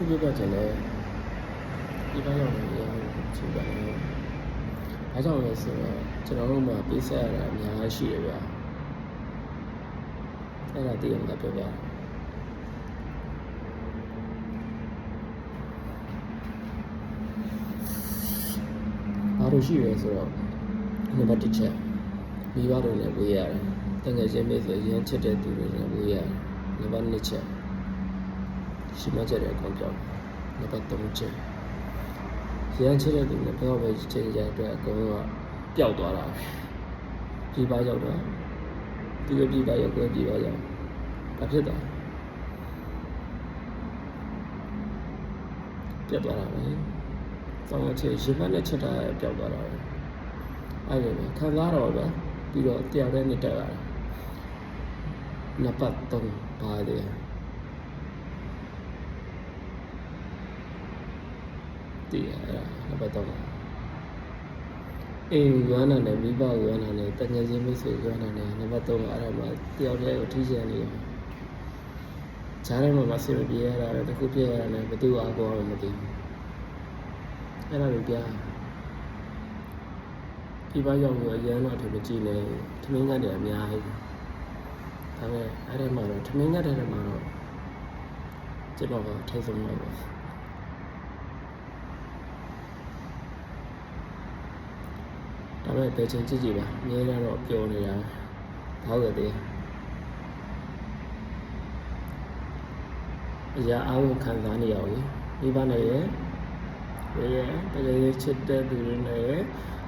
ခုပြပတ်ချင်တယ်ဒီဘက်ရောက်နေရချိုးပါတယ်အားကြောင့်လဲဆိုတော့ကျွန်တော်တို့မှာပေးဆက်ရတာအများကြီးရှိရဗျာအဲ့ဒါတည်ရမှာပြောပြဘာလို့ရှိရဲဆိုတော့နံပါတ်1ချက်မိဘတွေနဲ့ဝေးရတယ်တကယ်ချင်းမိတ်ဆွေရမ်းချစ်တဲ့သူတွေနဲ့ဝေးရတယ်နံပါတ်2ချက်ရှိမှချက်တဲ့အကောင့်ပြောင်းနံပါတ်3ချက်ရမ်းချစ်တဲ့သူနဲ့ပြောပဲချိန်ကြအတွက်အကုန်လုံးကပျောက်သွားတာဒီပါရောက်တော့ဒီကပြည်ပါရောက်ကိုပြည်ပါရောက်ဘာဖြစ်သွားပြတ်သွားတာပဲတောင်းချေရှင်မနဲ့ချက်တာပျောက်သွားတာပဲအဲ့လိုပဲခံစားတော့ဗျာပြီးတော့တယောက်တည်းနေတက်လာတာနံပါတ်3ပါတယ်တည်ရနံပါတ်3အိမ်ရွမ်းနာနဲ့မိဘရွမ်းနာနဲ့တငယ်ချင်းမိတ်ဆွေရွမ်းနာနဲ့နံပါတ်3ကအဲ့ဒါမှတယောက်တည်းကိုထိချင်နေတယ်ဈာထဲမှာမဆင်မပြေရတာလည်းတစ်ခုပြည့်ရတာလည်းဘယ်သူအားကိုမှမသိဘူးအဲ့ဒါကိုပြဒီဘက်ရောက်ပြီးအရန်တော့ထမကြည့်နေထမင်းကတည်းကအများကြီးဒါပေမဲ့အဲ့ဒီမှာတော့ထမင်းကတည်းကမှာတော့ကျွန်တော်ကထိတ်ဆုံးတော့ပဲဒါပေမဲ့ပဲချင်းကြည့်ကြည့်ပါအများကြီးတော့ပျော်နေတာဘောက်ရသေးအရာအားကိုခံစားနေရအောင်ဒီဘက်နဲ့ရဝေးရတကယ်ချစ်တဲ့သူတွေနဲ့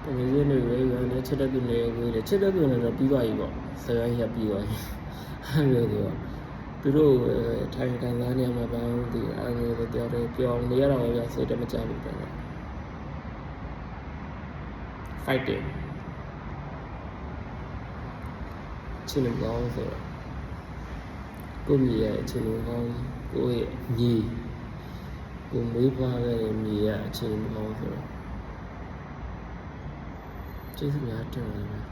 တကယ်ချင်းတွေဝေးရတယ်ချစ်တဲ့သူတွေဝေးတယ်ချစ်တဲ့သူတွေတော့ပြီးသွားပြီပေါ့စကားရပြီးသွားပြီအဲ့လိုတော့သူတို့ထိုင်ခံစားနေမှာပါဘူးဒီအဲ့လိုတော့တရားတွေပြောင်းနေရတော့ဗျာစိတ်တမကြဘူးပဲ fighting ချင်းလုံးကောင်းဆိုတော့ကိုမြည်ရဲ့ချင်းလုံးကောင်းကိုရဲ့ညီကိုမွေးဖွားခဲ့တဲ့မြည်ရဲ့ချင်းလုံးကောင်းဆိုတော့ကျေးဇူးများတင်ပါတယ်